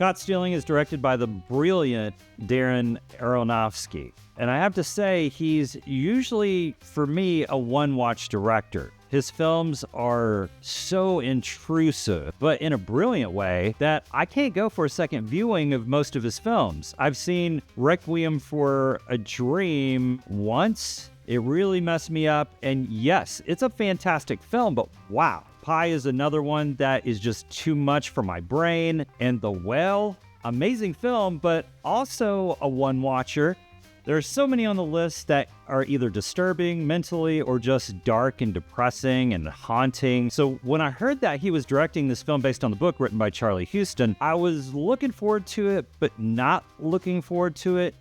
Caught Stealing is directed by the brilliant Darren Aronofsky. And I have to say, he's usually, for me, a one-watch director. His films are so intrusive, but in a brilliant way, that I can't go for a second viewing of most of his films. I've seen Requiem for a Dream once. It really messed me up. And yes, it's a fantastic film, but wow. Pi is another one that is just too much for my brain. And The Whale, amazing film, but also a one-watcher. There are so many on the list that are either disturbing mentally or just dark and depressing and haunting. So when I heard that he was directing this film based on the book written by Charlie Huston, I was looking forward to it, but not looking forward to it.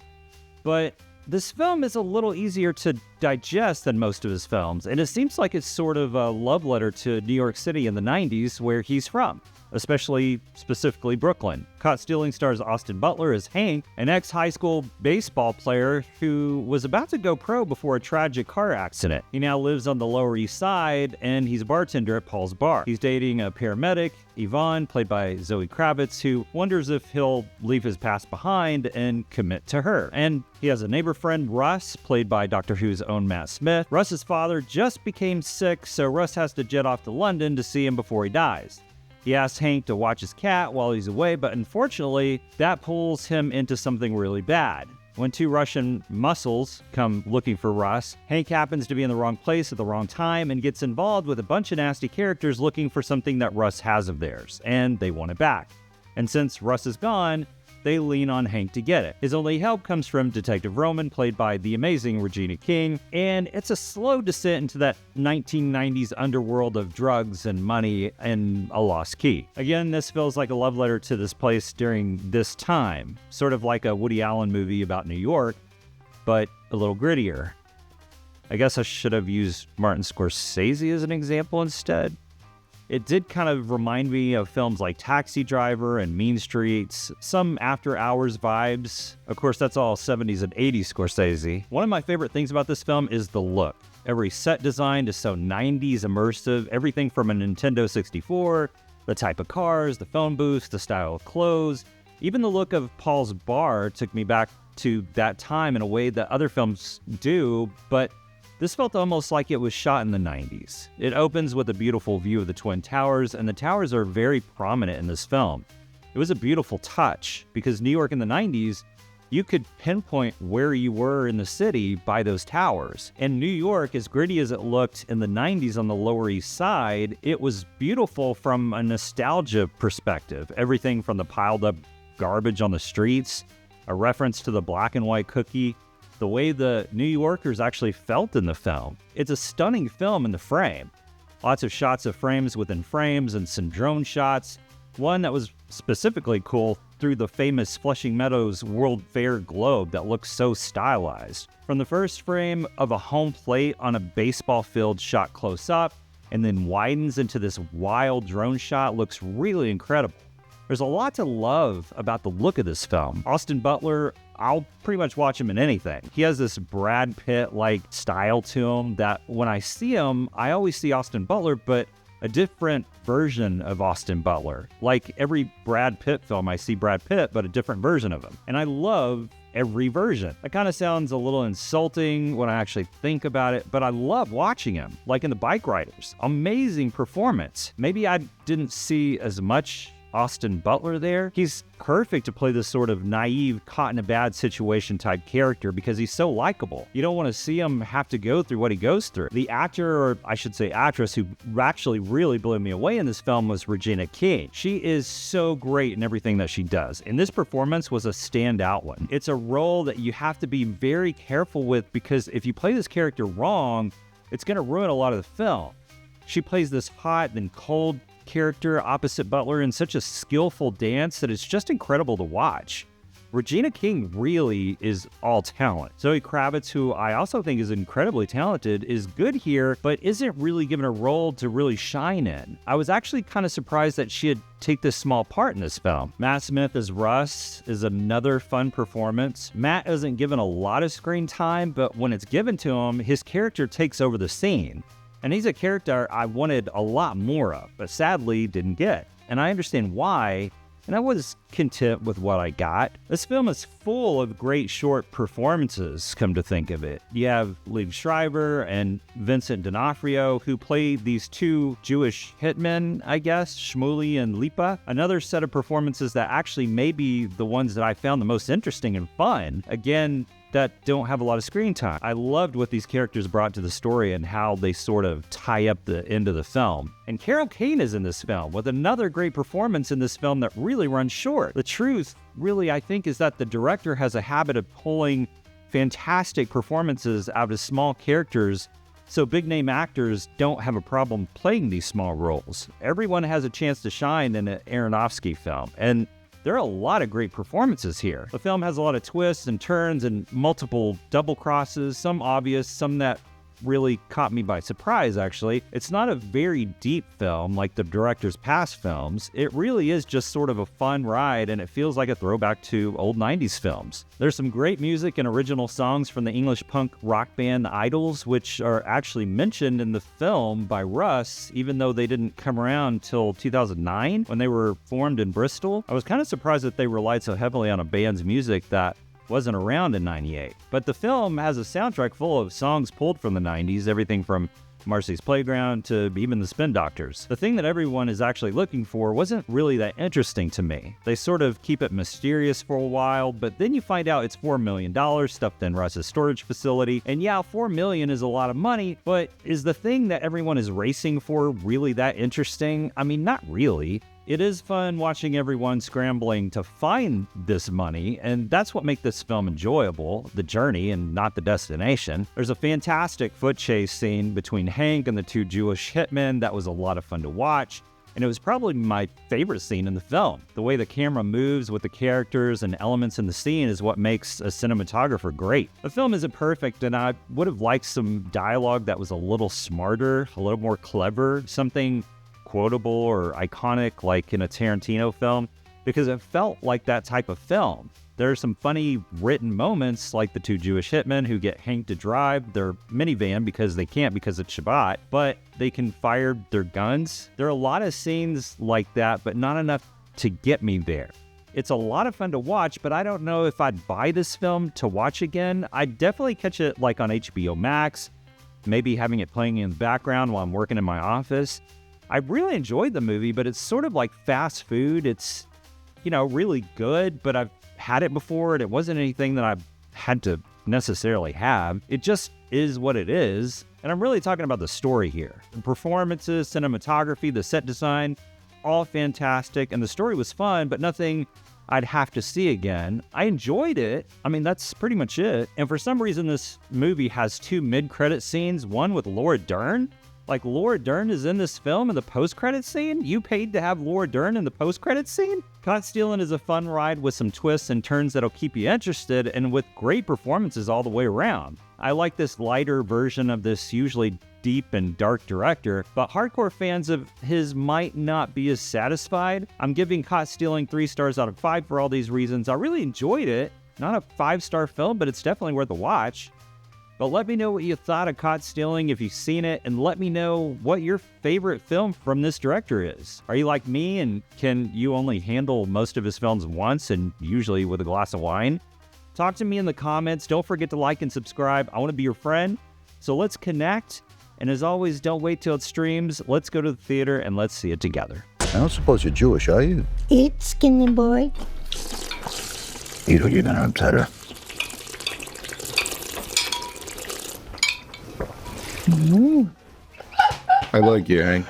But this film is a little easier to digest than most of his films, and it seems like it's sort of a love letter to New York City in the 90s, where he's from, specifically Brooklyn. Caught Stealing stars Austin Butler as Hank, an ex-high school baseball player who was about to go pro before a tragic car accident. He now lives on the Lower East Side, and he's a bartender at Paul's Bar. He's dating a paramedic, Yvonne, played by Zoë Kravitz, who wonders if he'll leave his past behind and commit to her. And he has a neighbor friend, Russ, played by Doctor Who's own Matt Smith. Russ's father just became sick, so Russ has to jet off to London to see him before he dies. He asks Hank to watch his cat while he's away, but unfortunately, that pulls him into something really bad. When two Russian muscles come looking for Russ, Hank happens to be in the wrong place at the wrong time and gets involved with a bunch of nasty characters looking for something that Russ has of theirs, and they want it back. And since Russ is gone, they lean on Hank to get it. His only help comes from Detective Roman, played by the amazing Regina King, and it's a slow descent into that 1990s underworld of drugs and money and a lost key. Again, this feels like a love letter to this place during this time, sort of like a Woody Allen movie about New York, but a little grittier. I guess I should have used Martin Scorsese as an example instead. It did kind of remind me of films like Taxi Driver and Mean Streets, some After Hours vibes. Of course, that's all 70s and 80s Scorsese. One of my favorite things about this film is the look. Every set design is so 90s immersive, everything from a Nintendo 64, the type of cars, the phone booths, the style of clothes. Even the look of Paul's Bar took me back to that time in a way that other films do, but this felt almost like it was shot in the 90s. It opens with a beautiful view of the Twin Towers, and the towers are very prominent in this film. It was a beautiful touch, because New York in the 90s, you could pinpoint where you were in the city by those towers. And New York, as gritty as it looked in the 90s on the Lower East Side, it was beautiful from a nostalgia perspective. Everything from the piled up garbage on the streets, a reference to the black and white cookie, the way the New Yorkers actually felt in the film. It's a stunning film in the frame. Lots of shots of frames within frames and some drone shots. One that was specifically cool through the famous Flushing Meadows World Fair globe that looks so stylized. From the first frame of a home plate on a baseball field shot close up and then widens into this wild drone shot looks really incredible. There's a lot to love about the look of this film. Austin Butler, I'll pretty much watch him in anything. He has this Brad Pitt-like style to him that when I see him, I always see Austin Butler, but a different version of Austin Butler. Like every Brad Pitt film, I see Brad Pitt, but a different version of him. And I love every version. That kind of sounds a little insulting when I actually think about it, but I love watching him, like in The Bike Riders. Amazing performance. Maybe I didn't see as much Austin Butler there. He's perfect to play this sort of naive, caught in a bad situation type character because he's so likable. You don't want to see him have to go through what he goes through. The actor, or I should say actress, who actually really blew me away in this film was Regina King. She is so great in everything that she does, and this performance was a standout one. It's a role that you have to be very careful with because if you play this character wrong, it's going to ruin a lot of the film. She plays this hot then cold character opposite Butler in such a skillful dance that it's just incredible to watch. Regina King really is all talent. Zoë Kravitz, who I also think is incredibly talented, is good here, but isn't really given a role to really shine in. I was actually kind of surprised that she had take this small part in this film. Matt Smith as Russ is another fun performance. Matt isn't given a lot of screen time, but when it's given to him, his character takes over the scene. And he's a character I wanted a lot more of, but sadly didn't get. And I understand why. and I was content with what I got. This film is full of great short performances, come to think of it. You have Liev Schreiber and Vincent D'Onofrio, who play these two Jewish hitmen, I guess, Shmuley and Lipa. Another set of performances that actually may be the ones that I found the most interesting and fun. Again, that don't have a lot of screen time. I loved what these characters brought to the story and how they sort of tie up the end of the film. And Carol Kane is in this film with another great performance in this film that really runs short. The truth, really, I think, is that the director has a habit of pulling fantastic performances out of small characters, so big-name actors don't have a problem playing these small roles. Everyone has a chance to shine in an Aronofsky film, and there are a lot of great performances here. The film has a lot of twists and turns and multiple double crosses, some obvious, some that really caught me by surprise, actually. It's not a very deep film like the director's past films. It really is just sort of a fun ride, and it feels like a throwback to old 90s films. There's some great music and original songs from the English punk rock band The Idols, which are actually mentioned in the film by Russ, even though they didn't come around till 2009 when they were formed in Bristol. I was kind of surprised that they relied so heavily on a band's music that wasn't around in 98. But the film has a soundtrack full of songs pulled from the 90s, everything from Marcy's Playground to even the Spin Doctors. The thing that everyone is actually looking for wasn't really that interesting to me. They sort of keep it mysterious for a while, but then you find out it's $4 million stuffed in Russ's storage facility. And yeah, $4 million is a lot of money, but is the thing that everyone is racing for really that interesting? I mean, not really. It is fun watching everyone scrambling to find this money, and that's what makes this film enjoyable, the journey and not the destination. There's a fantastic foot chase scene between Hank and the two Jewish hitmen that was a lot of fun to watch, and it was probably my favorite scene in the film. The way the camera moves with the characters and elements in the scene is what makes a cinematographer great. The film isn't perfect, and I would have liked some dialogue that was a little smarter, a little more clever, something quotable or iconic like in a Tarantino film, because it felt like that type of film. There are some funny written moments like the two Jewish hitmen who get Hank to drive their minivan because they can't because it's Shabbat, but they can fire their guns. There are a lot of scenes like that, but not enough to get me there. It's a lot of fun to watch, but I don't know if I'd buy this film to watch again. I'd definitely catch it like on HBO Max, maybe having it playing in the background while I'm working in my office. I really enjoyed the movie, but it's sort of like fast food. It's, really good, but I've had it before, and it wasn't anything that I had to necessarily have. It just is what it is, and I'm really talking about the story here. The performances, cinematography, the set design, all fantastic, and the story was fun, but nothing I'd have to see again. I enjoyed it. I mean, that's pretty much it. And for some reason, this movie has two mid-credit scenes, one with Laura Dern. Like, Laura Dern is in this film in the post-credit scene? You paid to have Laura Dern in the post-credit scene? Caught Stealing is a fun ride with some twists and turns that'll keep you interested, and with great performances all the way around. I like this lighter version of this usually deep and dark director, but hardcore fans of his might not be as satisfied. I'm giving Caught Stealing 3 stars out of 5 for all these reasons. I really enjoyed it. Not a 5-star film, but it's definitely worth a watch. But let me know what you thought of Caught Stealing if you've seen it, and let me know what your favorite film from this director is. Are you like me, and can you only handle most of his films once, and usually with a glass of wine? Talk to me in the comments. Don't forget to like and subscribe. I want to be your friend, so let's connect. And as always, don't wait till it streams. Let's go to the theater, and let's see it together. I don't suppose you're Jewish, are you? Eat, skinny boy. Eat or you're gonna upset her. I like you, Hank.